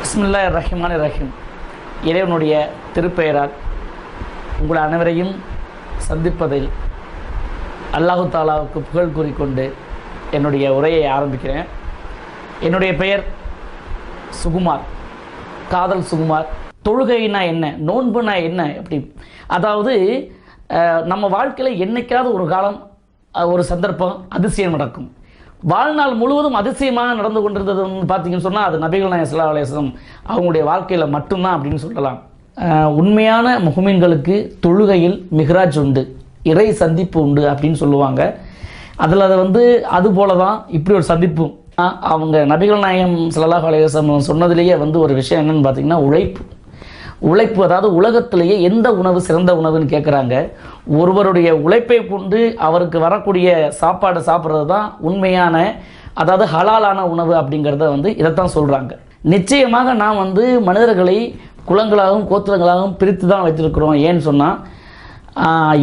பிஸ்மில்லாஹிர் ரஹ்மானிர் ரஹீம். இறைவனுடைய திருப்பெயரால் உங்கள் அனைவரையும் சந்திப்பதில் அல்லாஹு தாலாவுக்கு புகழ் கூறிக்கொண்டு என்னுடைய உரையை ஆரம்பிக்கிறேன். என்னுடைய பெயர் சுகுமார், காதல் சுகுமார். தொழுகைனா என்ன, நோன்புனா என்ன, அப்படி அதாவது நம்ம வாழ்க்கையில் என்னைக்காவது ஒரு காலம் ஒரு சந்தர்ப்பம் அதிசயம் நடக்கும். வாழ்நாள் முழுவதும் அதிசயமாக நடந்து கொண்டிருந்தது பார்த்தீங்கன்னு சொன்னால் அது நபிகள் நாயகம் ஸல்லல்லாஹு அலைஹி வஸல்லம் அவங்களுடைய வாழ்க்கையில் மட்டும்தான் அப்படின்னு சொல்லலாம். உண்மையான முஹ்மின்களுக்கு தொழுகையில் மிஹ்ராஜ் உண்டு, இறை சந்திப்பு உண்டு அப்படின்னு சொல்லுவாங்க. அதில் அது போல தான் இப்படி ஒரு சந்திப்பும். அவங்க நபிகள் நாயகம் ஸல்லல்லாஹு அலைஹி வஸல்லம் சொன்னதுலேயே ஒரு விஷயம் என்னன்னு பார்த்தீங்கன்னா உழைப்பு. அதாவது உலகத்திலேயே எந்த உணவு சிறந்த உணவுன்னு கேட்குறாங்க. ஒருவருடைய உழைப்பை கொண்டு அவருக்கு வரக்கூடிய சாப்பாடு சாப்பிட்றது தான் உண்மையான, அதாவது ஹலாலான உணவு அப்படிங்கிறத இதைத்தான் சொல்கிறாங்க. நிச்சயமாக நாம் மனிதர்களை குலங்களாகவும் கோத்திரங்களாகவும் பிரித்து தான் வைத்திருக்கிறோம். ஏன்னு சொன்னால்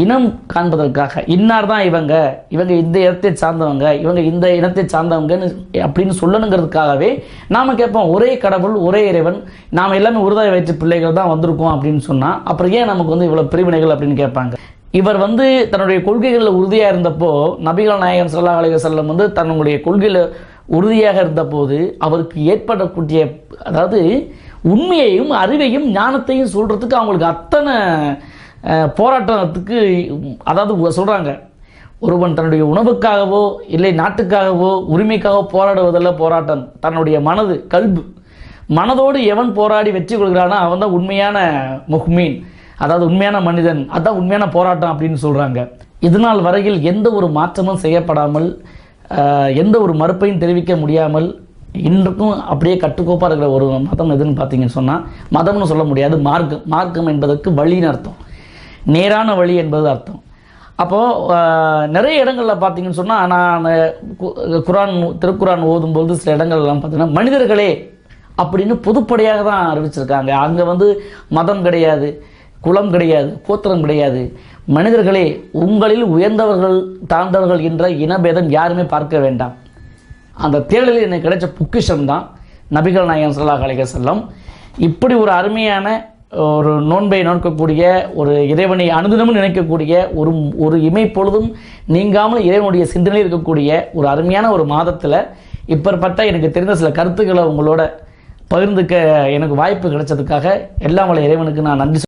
இனம் காண்பதற்காக, இன்னார் தான் இவங்க இந்த இடத்தை சார்ந்தவங்க, இவங்க இந்த இனத்தை சார்ந்தவங்கன்னு அப்படின்னு சொல்லணுங்கிறதுக்காகவே நாம் கேட்போம், ஒரே கடவுள் ஒரே இறைவன், நாம் எல்லாமே உறுதியை வயிற்று பிள்ளைகள் தான் வந்திருக்கோம் அப்படின்னு சொன்னால் அப்புறம் ஏன் நமக்கு இவ்வளோ பிரிவினைகள் அப்படின்னு கேட்பாங்க. இவர் தன்னுடைய கொள்கைகளில் உறுதியாக இருந்தப்போ, நபிகள் நாயகம் ஸல்லல்லாஹு அலைஹி வஸல்லம் தன்னுடைய கொள்கையில் உறுதியாக இருந்தபோது அவருக்கு ஏற்படக்கூடிய, அதாவது உண்மையையும் அறிவையும் ஞானத்தையும் சொல்கிறதுக்கு அவங்களுக்கு அத்தனை போராட்டத்துக்கு, அதாவது சொல்கிறாங்க, ஒருவன் தன்னுடைய உணவுக்காகவோ இல்லை நாட்டுக்காகவோ உரிமைக்காகவோ போராடுவதில்லை போராட்டம், தன்னுடைய மனதோடு எவன் போராடி வெற்றி கொள்கிறானோ அவன் தான் உண்மையான முஹ்மீன், அதாவது உண்மையான மனிதன், அதுதான் உண்மையான போராட்டம் அப்படின்னு சொல்கிறாங்க. இதனால் வரையில் எந்த ஒரு மாற்றமும் செய்யப்படாமல், எந்த ஒரு மறுப்பையும் தெரிவிக்க முடியாமல் இன்றைக்கும் அப்படியே கட்டுக்கோப்பாக இருக்கிற ஒரு மதம் எதுன்னு பார்த்தீங்கன்னு சொன்னால், மதம்னு சொல்ல முடியாது, மார்க்கம் என்பதற்கு வழின்னு அர்த்தம், நேரான வழி என்பது அர்த்தம். அப்போது நிறைய இடங்களில் பார்த்தீங்கன்னு சொன்னால், நான் திருக்குரான் ஓதும்போது சில இடங்கள்லாம் பார்த்தீங்கன்னா மனிதர்களே அப்படின்னு பொதுப்படையாக தான் அறிவிச்சிருக்காங்க. அங்கே மதம் கிடையாது, குலம் கிடையாது, கோத்திரம் கிடையாது, மனிதர்களே உங்களில் உயர்ந்தவர்கள் தாழ்ந்தவர்கள் என்ற இனபேதம் யாருமே பார்க்க வேண்டாம். அந்த தேடலில் எனக்கு கிடைச்ச பொக்கிஷம் தான் நபிகள் நாயகம் ஸல்லல்லாஹு அலைஹி வஸல்லம். இப்படி ஒரு அருமையான ஒரு நோன்பை நோக்கக்கூடிய, ஒரு இறைவனை அனுதினமும் நினைக்கக்கூடிய, ஒரு இமைப்பொழுதும் நீங்காமல் இறைவனுடைய சிந்தனையில் இருக்கக்கூடிய ஒரு அருமையான ஒரு மாதத்தில் இப்பற்பட்ட எனக்கு தெரிந்த சில கருத்துக்களை உங்களோட பகிர்ந்துக்க எனக்கு வாய்ப்பு கிடைச்சதுக்காக எல்லாம் வல்ல இறைவனுக்கு நான் நன்றி